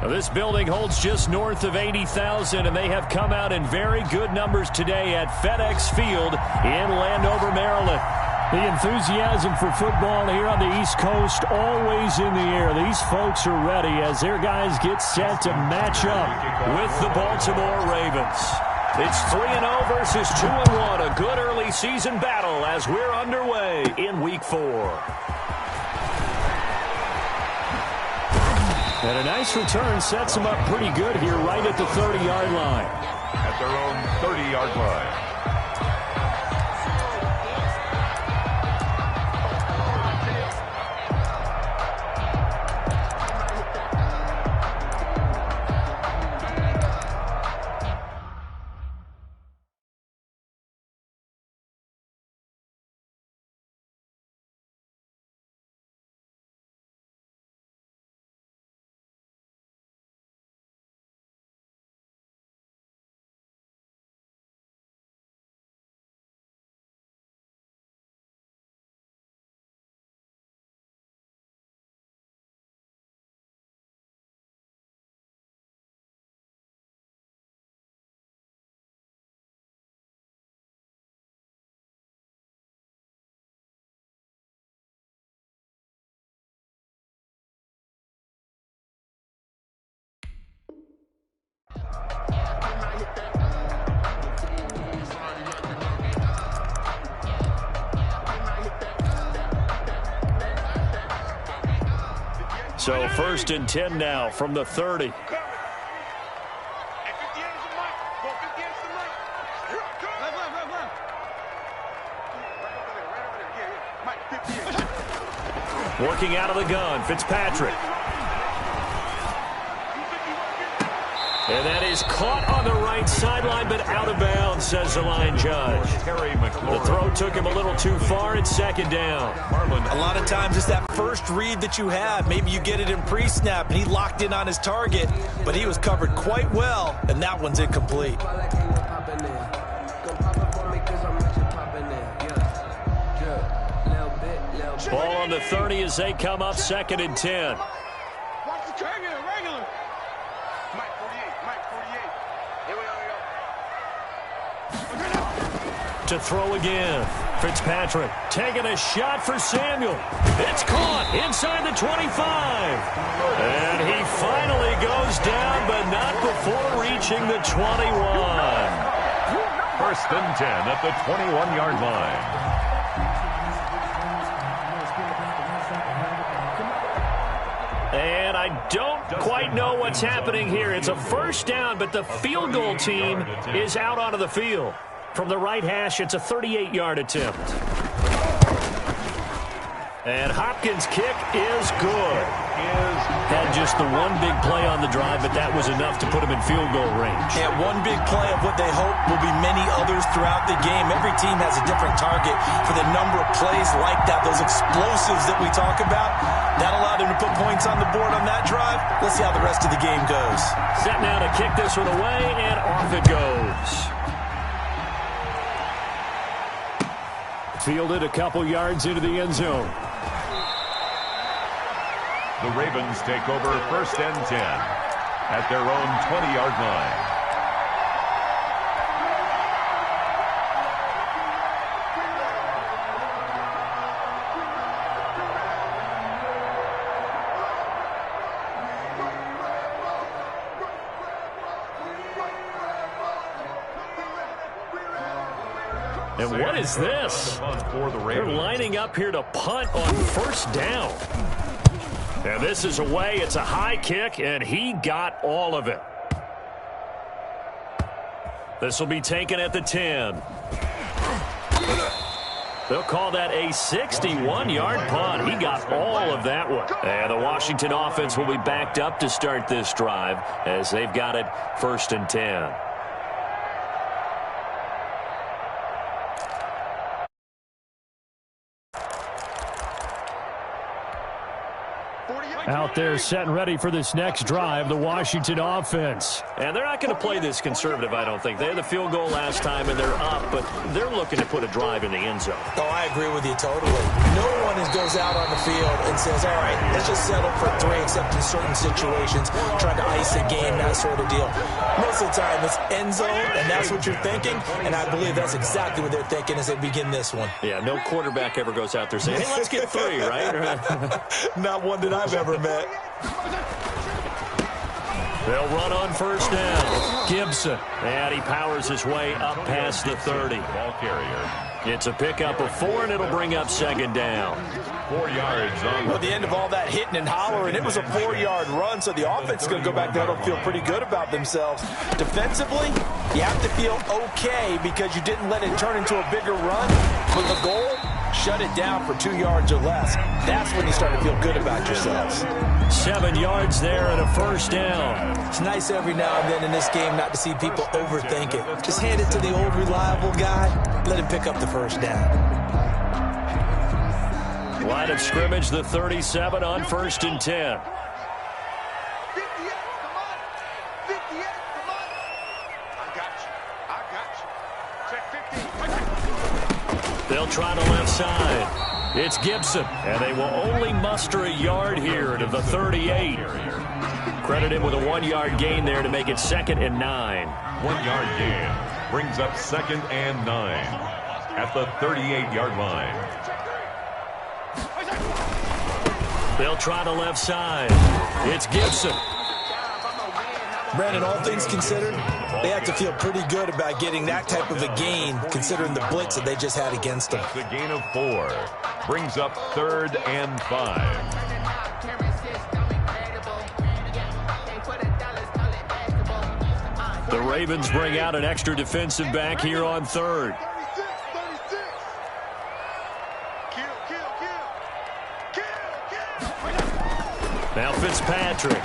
Now, this building holds just north of 80,000, and they have come out in very good numbers today at FedEx Field in Landover, Maryland. The enthusiasm for football here on the East Coast always in the air. These folks are ready as their guys get set to match up with the Baltimore Ravens. It's 3-0 versus 2-1, a good early season battle as we're underway in Week 4. And a nice return sets them up pretty good here right at the 30-yard line. At their own 30-yard line. So 1st and 10 now from the 30. Working out of the gun, Fitzpatrick. And that is caught on the right sideline, but out of bounds, says the line judge. The throw took him a little too far. It's 2nd down. A lot of times it's that first read that you have. Maybe you get it in pre-snap, and he locked in on his target, but he was covered quite well, and that one's incomplete. Ball on the 30 as they come up 2nd and 10. To throw again. Fitzpatrick taking a shot for Samuel. It's caught inside the 25. And he finally goes down, but not before reaching the 21. 1st and 10 at the 21-yard line. And I don't quite know what's happening here. It's a 1st down, but the field goal team is out onto the field. From the right hash, it's a 38-yard attempt. And Hopkins' kick is good. Had just the one big play on the drive, but that was enough to put him in field goal range. Yeah, one big play of what they hope will be many others throughout the game. Every team has a different target for the number of plays like that, those explosives that we talk about. That allowed him to put points on the board on that drive. Let's see how the rest of the game goes. Set now to kick this one away, and off it goes. Fielded a couple yards into the end zone. The Ravens take over 1st and 10 at their own 20-yard line. And what is this? They're lining up here to punt on 1st down. And this is away. It's a high kick, and he got all of it. This will be taken at the 10. They'll call that a 61-yard punt. He got all of that one. And the Washington offense will be backed up to start this drive as they've got it 1st and 10. Out there setting ready for this next drive, the Washington offense. And they're not going to play this conservative, I don't think. They had the field goal last time, and they're up, but they're looking to put a drive in the end zone. Oh, I agree with you totally. No one goes out on the field and says, all right, let's just settle for 3, except in certain situations, trying to ice a game, that sort of deal. Most of the time, it's end zone, and that's what you're thinking, and I believe that's exactly what they're thinking as they begin this one. Yeah, no quarterback ever goes out there saying, hey, let's get 3, right? Not one that I've ever met. They'll run on first down. Gibson. And he powers his way up past the 30. Ball carrier. It's a pickup of 4, and it'll bring up second down. 4 yards on Well, at the end of all that hitting and hollering, it was a 4-yard run, so the offense is going to go back there and feel pretty good about themselves. Defensively, you have to feel okay because you didn't let it turn into a bigger run. But the goal, shut it down for 2 yards or less. That's when you start to feel good about yourselves. 7 yards there and a first down. It's nice every now and then in this game not to see people overthink it. Just hand it to the old reliable guy. Let him pick up the first down. Line of scrimmage, the 37 on first and 10. They'll try the left side. It's Gibson, and they will only muster a yard here to the 38. Credit him with a 1-yard gain there to make it 2nd and 9. 1-yard gain brings up 2nd and 9 at the 38-yard line. They'll try the left side. It's Gibson. Brandon, all things considered, they have to feel pretty good about getting that type of a gain, considering the blitz that they just had against them. The gain of 4 brings up 3rd and 5. The Ravens bring out an extra defensive back here on 3rd. Now Fitzpatrick.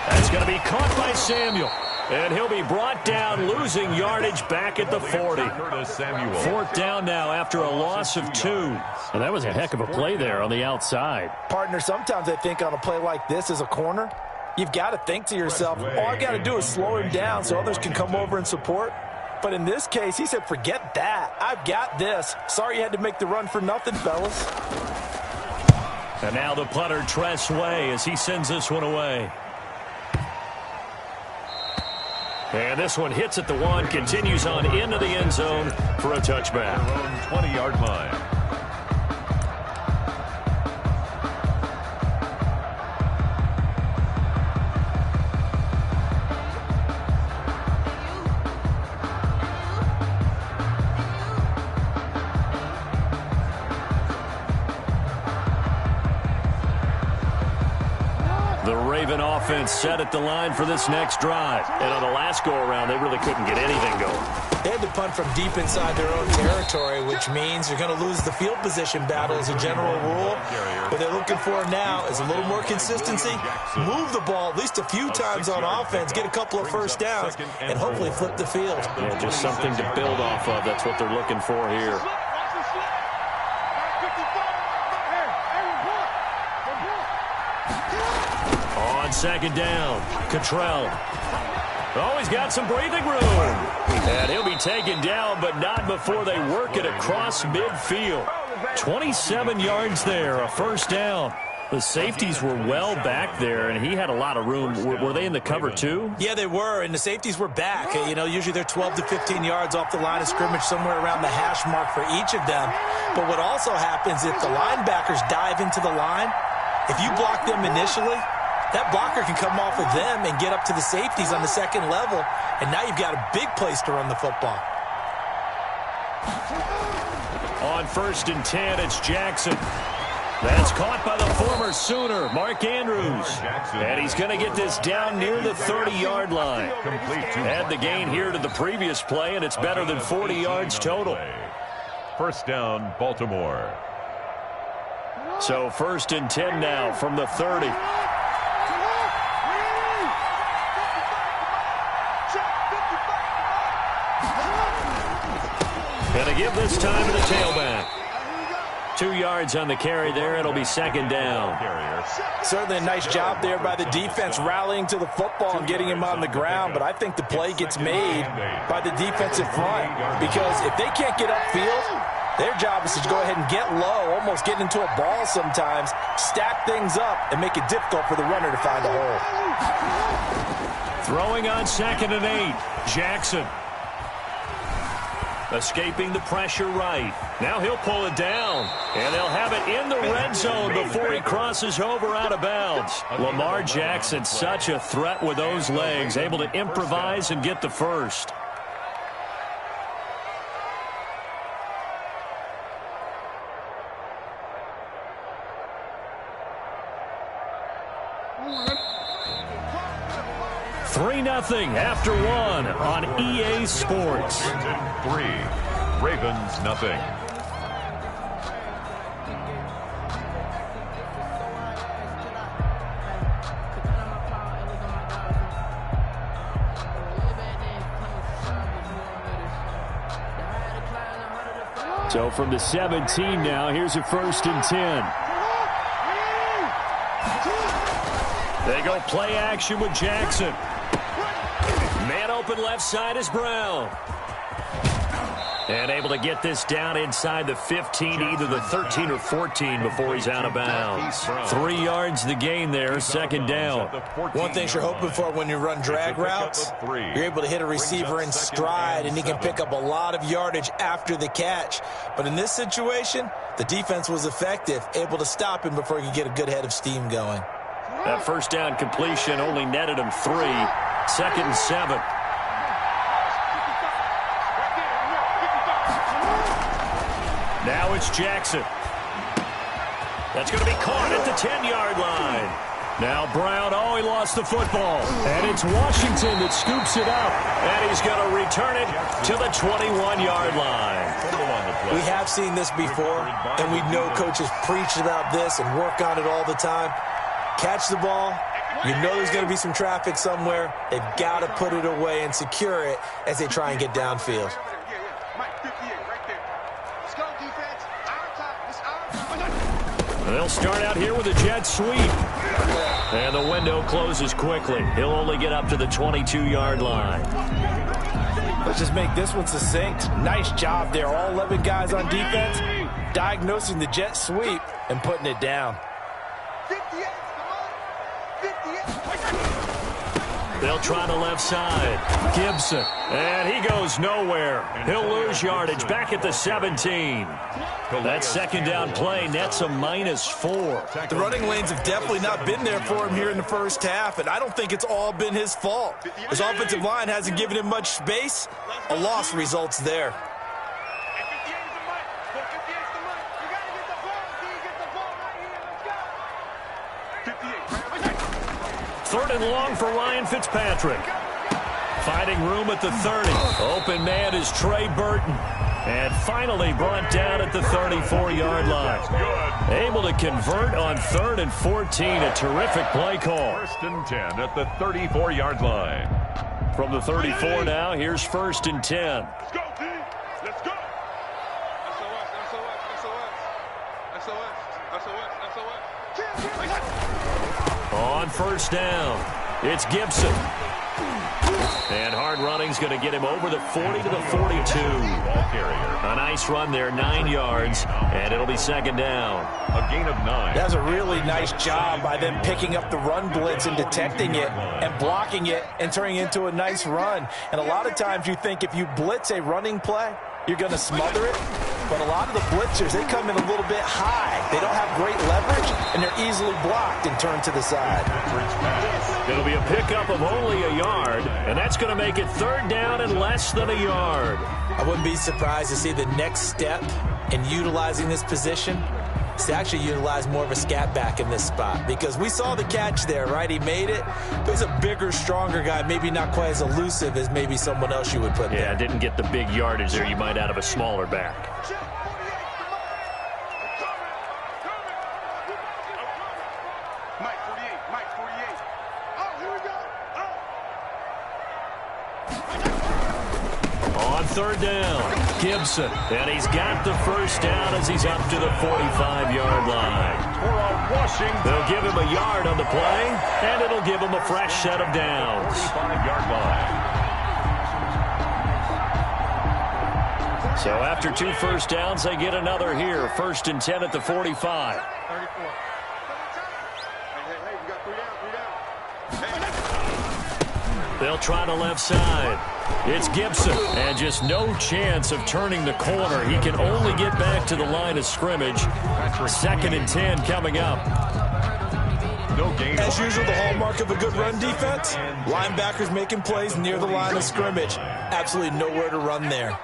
That's going to be caught by Samuel. And he'll be brought down, losing yardage back at the 40. 4th down now after a loss of 2. And that was a heck of a play there on the outside. Partner, sometimes I think on a play like this as a corner, you've got to think to yourself, all I got to do is slow him down so others can come over and support. But in this case, he said, forget that. I've got this. Sorry you had to make the run for nothing, fellas. And now the punter, Tress Way, as he sends this one away. And this one hits at the 1, continues on into the end zone for a touchback. 20-yard line. The Raven offense set at the line for this next drive. And on the last go-around, they really couldn't get anything going. They had to punt from deep inside their own territory, which means you're going to lose the field position battle as a general rule. What they're looking for now is a little more consistency, move the ball at least a few times on offense, get a couple of first downs, and hopefully flip the field. Yeah, just something to build off of. That's what they're looking for here. On second down, Cottrell. Oh, he's got some breathing room. And he'll be taken down, but not before they work it across midfield. 27 yards there, a first down. The safeties were well back there, and he had a lot of room. Were they in the cover too? Yeah, they were, and the safeties were back. You know, usually they're 12 to 15 yards off the line of scrimmage, somewhere around the hash mark for each of them. But what also happens if the linebackers dive into the line, if you block them initially, that blocker can come off of them and get up to the safeties on the second level, and now you've got a big place to run the football. On first and 10, it's Jackson. That's caught by the former Sooner, Mark Andrews. And he's going to get this down near the 30-yard line. Add the gain here to the previous play, and it's better than 40 yards total. First down, Baltimore. So first and 10 now from the 30. Going to give this time to the tailback. 2 yards on the carry there. It'll be second down. Certainly a nice job there by the defense rallying to the football and getting him on the ground, but I think the play gets made by the defensive front because if they can't get upfield, their job is to go ahead and get low, almost get into a ball sometimes, stack things up, and make it difficult for the runner to find a hole. Throwing on 2nd and 8. Jackson. Escaping the pressure right. Now he'll pull it down. And they'll have it in the red zone before he crosses over out of bounds. Lamar Jackson, such a threat with those legs, able to improvise and get the first. Nothing after 1 on EA Sports. 3, Ravens nothing. So from the 17 now, here's a 1st and 10. They go play action with Jackson. Man open left side is Brown. And able to get this down inside the 15, either the 13 or 14 before he's out of bounds. 3 yards the gain there, second down. One thing you're hoping for when you run drag routes, you're able to hit a receiver in stride, and he can pick up a lot of yardage after the catch. But in this situation, the defense was effective, able to stop him before he could get a good head of steam going. That first down completion only netted him 3. 2nd and 7. Now it's Jackson. That's going to be caught at the 10-yard line. Now Brown, he lost the football. And it's Washington that scoops it up. And he's going to return it to the 21-yard line. We have seen this before, and we know coaches preach about this and work on it all the time. Catch the ball. You know there's going to be some traffic somewhere. They've got to put it away and secure it as they try and get downfield. They'll start out here with a jet sweep. And the window closes quickly. He'll only get up to the 22-yard line. Let's just make this one succinct. Nice job there. All 11 guys on defense diagnosing the jet sweep and putting it down. They'll try the left side. Gibson. And he goes nowhere. He'll lose yardage back at the 17. That second down play nets a -4. The running lanes have definitely not been there for him here in the first half, and I don't think it's all been his fault. His offensive line hasn't given him much space. A loss results there. Third and long for Ryan Fitzpatrick. Finding room at the 30. Open man is Trey Burton. And finally brought down at the 34-yard line. Able to convert on 3rd and 14. A terrific play call. 1st and 10 at the 34-yard line. From the 34 now, here's 1st and 10. Let's go, D. Let's go. On 1st down, it's Gibson. And hard running's going to get him over the 40 to the 42. A nice run there, 9 yards, and it'll be second down. A gain of 9. That's a really nice job by them picking up the run blitz and detecting it and blocking it and turning it into a nice run. And a lot of times you think if you blitz a running play, you're going to smother it. But a lot of the blitzers, they come in a little bit high. They don't have great leverage, and they're easily blocked and turned to the side. It'll be a pickup of only a yard, and that's going to make it 3rd down and less than a yard. I wouldn't be surprised to see the next step in utilizing this position is to actually utilize more of a scat back in this spot, because we saw the catch there, right? He made it. There's a bigger, stronger guy, maybe not quite as elusive as maybe someone else you would put there. Yeah, didn't get the big yardage there you might out of a smaller back. On third down, Gibson. And he's got the first down as he's up to the 45-yard line. They'll give him a yard on the play, and it'll give him a fresh set of downs. 45-yard line. So after 2 first downs, they get another here. 1st and 10 at the 45. They'll try the left side. It's Gibson, and just no chance of turning the corner. He can only get back to the line of scrimmage. 2nd and 10 coming up. No gain. As usual, the hallmark of a good run defense, linebackers making plays near the line of scrimmage. Absolutely nowhere to run there.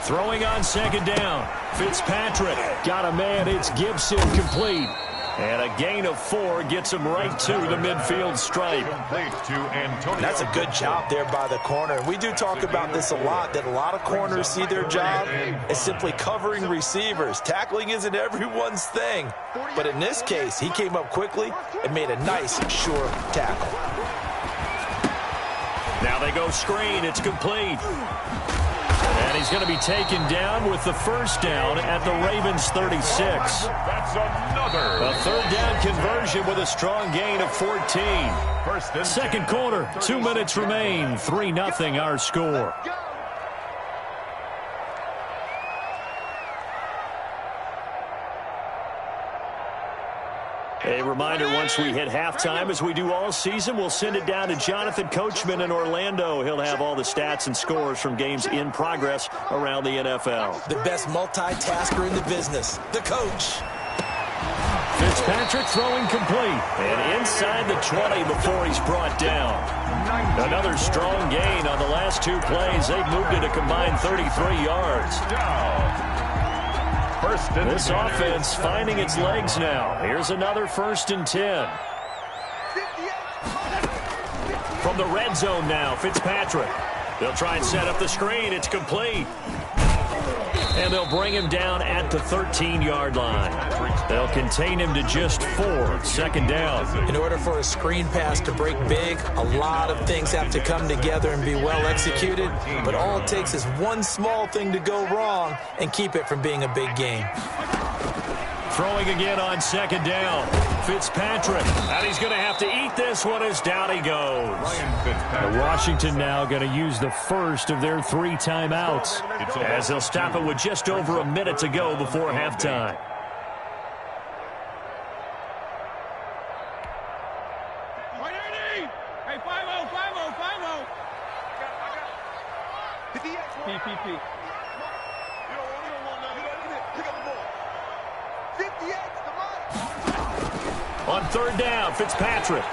Throwing on 2nd down. Fitzpatrick got a man. It's Gibson complete. And a gain of 4 gets him right to the midfield stripe. That's a good job there by the corner. We do talk about this a lot, that a lot of corners see their job as simply covering receivers. Tackling isn't everyone's thing. But in this case, he came up quickly and made a nice, sure tackle. Now they go screen. It's complete. And he's going to be taken down with the first down at the Ravens' 36. That's another. A 3rd down conversion with a strong gain of 14. 2nd quarter, 2 minutes remain. 3-0 our score. A reminder, once we hit halftime, as we do all season, we'll send it down to Jonathan Coachman in Orlando. He'll have all the stats and scores from games in progress around the NFL. The best multitasker in the business, the coach. Fitzpatrick throwing complete. And inside the 20 before he's brought down. Another strong gain on the last 2 plays. They've moved it a combined 33 yards. This offense finding its legs now. Here's another 1st and 10. From the red zone now, Fitzpatrick. They'll try and set up the screen. It's complete. And they'll bring him down at the 13-yard line. They'll contain him to just 4. 2nd down. In order for a screen pass to break big, a lot of things have to come together and be well executed. But all it takes is one small thing to go wrong and keep it from being a big game. Throwing again on 2nd down. Fitzpatrick. And he's going to have to eat this one as down he goes. Washington now going to use the first of their 3 timeouts, as they'll stop it with just over a minute to go before halftime. Hey, 5-0, 5-0, 5-0. PPP. You don't want nothing. Pick up the ball. 58, come on. On 3rd down, Fitzpatrick.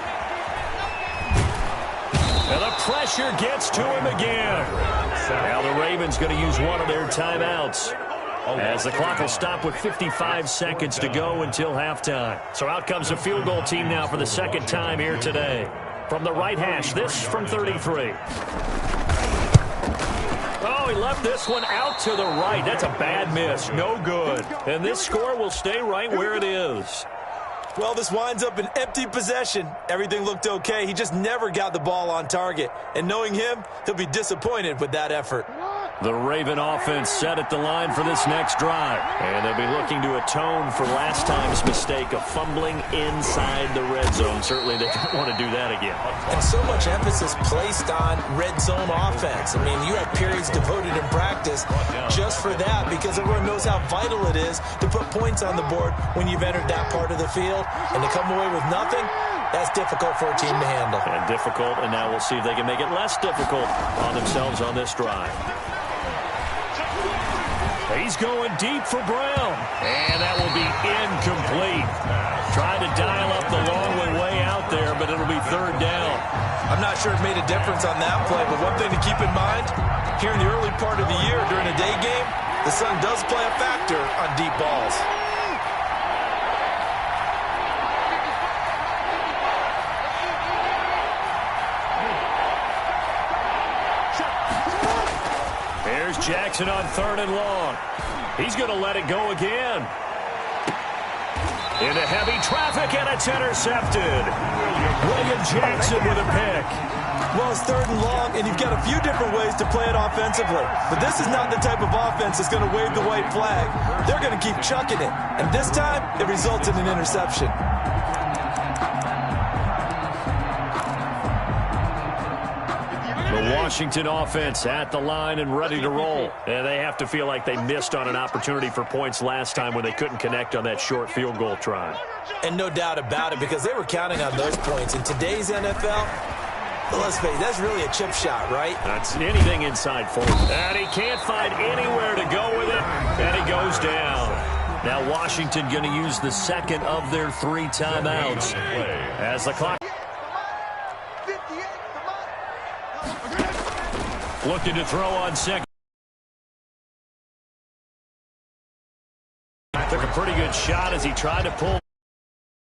And the pressure gets to him again. Now the Ravens going to use one of their timeouts, as the clock will stop with 55 seconds to go until halftime. So out comes the field goal team now for the 2nd time here today. From the right hash, this from 33. Oh, he left this one out to the right. That's a bad miss. No good. And this score will stay right where it is. Well, this winds up an empty possession. Everything looked okay. He just never got the ball on target. And knowing him, he'll be disappointed with that effort. The Raven offense set at the line for this next drive. And they'll be looking to atone for last time's mistake of fumbling inside the red zone. Certainly they don't want to do that again. And so much emphasis placed on red zone offense. I mean, you have periods devoted in practice just for that, because everyone knows how vital it is to put points on the board when you've entered that part of the field. And to come away with nothing, that's difficult for a team to handle. And difficult, and now we'll see if they can make it less difficult on themselves on this drive. He's going deep for Brown. And that will be incomplete. Trying to dial up the long way out there, but it'll be 3rd down. I'm not sure it made a difference on that play, but one thing to keep in mind, here in the early part of the year during a day game, the sun does play a factor on deep balls. Jackson on 3rd and long. He's going to let it go again. into heavy traffic, and it's intercepted. William Jackson with a pick. Well, it's 3rd and long, and you've got a few different ways to play it offensively. But this is not the type of offense that's going to wave the white flag. They're going to keep chucking it. And this time, it results in an interception. The Washington offense at the line and ready to roll. And they have to feel like they missed on an opportunity for points last time when they couldn't connect on that short field goal try. And no doubt about it, because they were counting on those points. In today's NFL, let's face it, that's really a chip shot, right? That's anything inside 4. And he can't find anywhere to go with it. And he goes down. Now Washington going to use the second of their 3 timeouts as the clock. Looking to throw on second. Took a pretty good shot as he tried to pull.